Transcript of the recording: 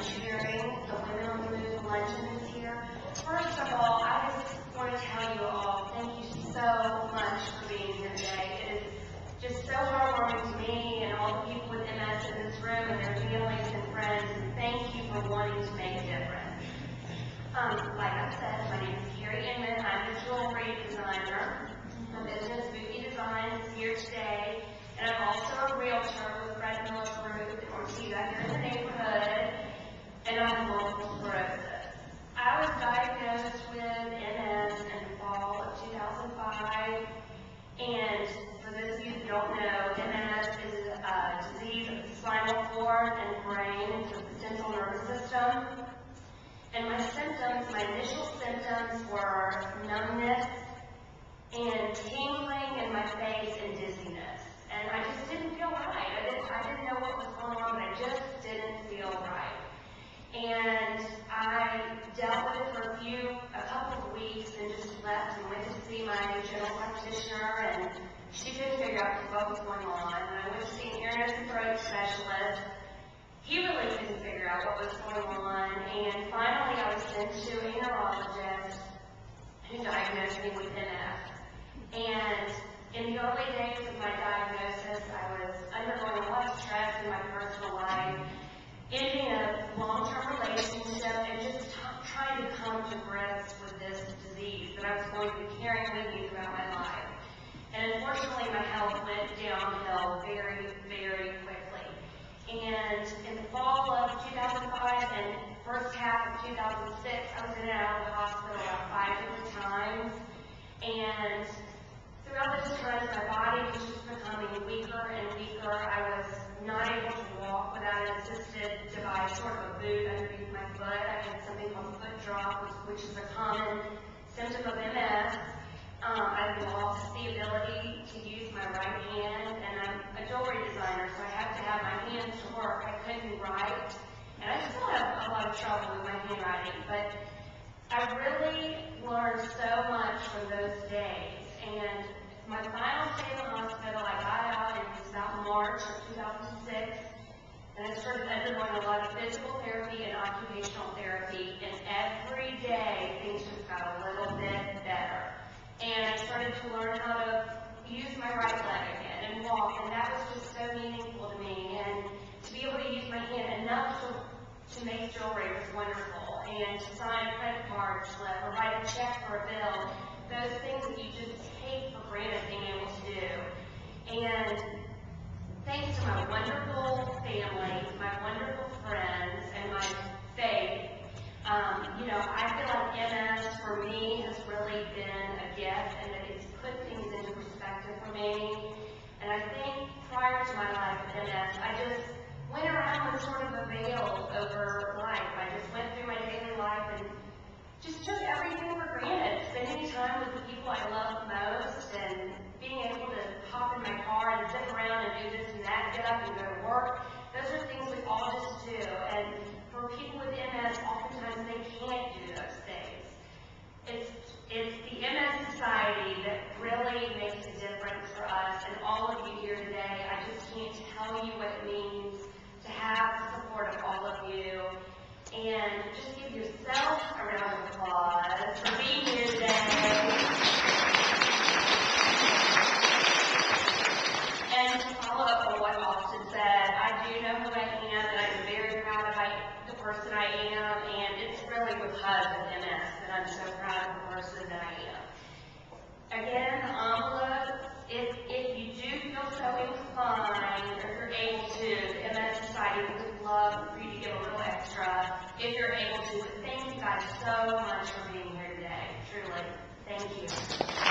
cheering the Women on the Move luncheon this year. First of all, I just want to tell you all, thank you so much for being here today. It is just so heartwarming to me and all the people with MS in this room and their families and friends. And thank you for wanting to make a difference. Like I said, my name is Carrie Inman. I'm a jewelry designer. My business, Bookie Design, is here today. And I'm also a realtor with Fred Miller Group in Ortega here in the neighborhood. And I have multiple sclerosis. I was diagnosed with MS in the fall of 2005. And for those of you who don't know, MS is a disease of the spinal cord and brain, it's the central nervous system. And my symptoms, my initial symptoms were numbness and tingling in my face and dizziness. And I just didn't feel right. I didn't know what was going on, but I just didn't feel right. And I dealt with it for a couple of weeks and just left and went to see my general practitioner, and she couldn't figure out what was going on. And I went to see an ear, nose, and throat specialist. He really couldn't figure out what was going on, and finally I was sent to a neurologist who diagnosed me with MS. And in the early days of my diagnosis, I was undergoing a lot of stress in my personal life, ending a long-term relationship, and just trying to come to grips with this disease that I was going to be carrying with me throughout my life. And unfortunately, my health went downhill very, very quickly. And in the fall of 2005 and first half of 2006, I was in and out of the hospital about 5 different times. And throughout those times, my body was just becoming weaker and weaker. I was not able to walk without an assisted device, sort of a boot underneath my foot. I had something called foot drop, which is a common symptom of MS. I lost the ability to use my right hand, and I'm a jewelry designer, so I have to have my hands to work. I couldn't write, and I still have a lot of trouble with my handwriting, but I really learned so much from those days. And my final stay in the hospital, I got out, and it was about March of 2006, and I started undergoing a lot of physical therapy and occupational therapy, and every day things just got a little bit better. And I started to learn how to use my right leg again and walk, and that was just so meaningful to me. And to be able to use my hand enough to make jewelry was wonderful, and to sign a credit card slip or write a check for a bill, those things that you just take for granted being able to do. And thanks to my wonderful family, my wonderful friends, and my faith, I feel like MS for me has really been a gift, and that it's put things into perspective for me. And I think prior to my life with MS, I just went around with sort of a veil over life. I just went through my daily life and just took everything for granted, spending time with the people I love most, and being able to hop in my car and zip around and do this and that, get up and go to work. Those are things we all just do. And for people with MS, oftentimes they can't do those things. It's the MS Society that really makes a difference for us, and all of you here today. I just can't tell you what it means to have the support of all of you. And just give yourself a round of applause for being here today. And to follow up on what Austin said, I do know who I am, and I'm very proud of the person I am, and it's really because of MS that I'm so proud of the person that I am. Again, the envelope, if you do feel so inclined, or if you're able to, the MS Society would love for you to give a little extra, if you're able to. But thank you guys so much for being here today. Truly, thank you.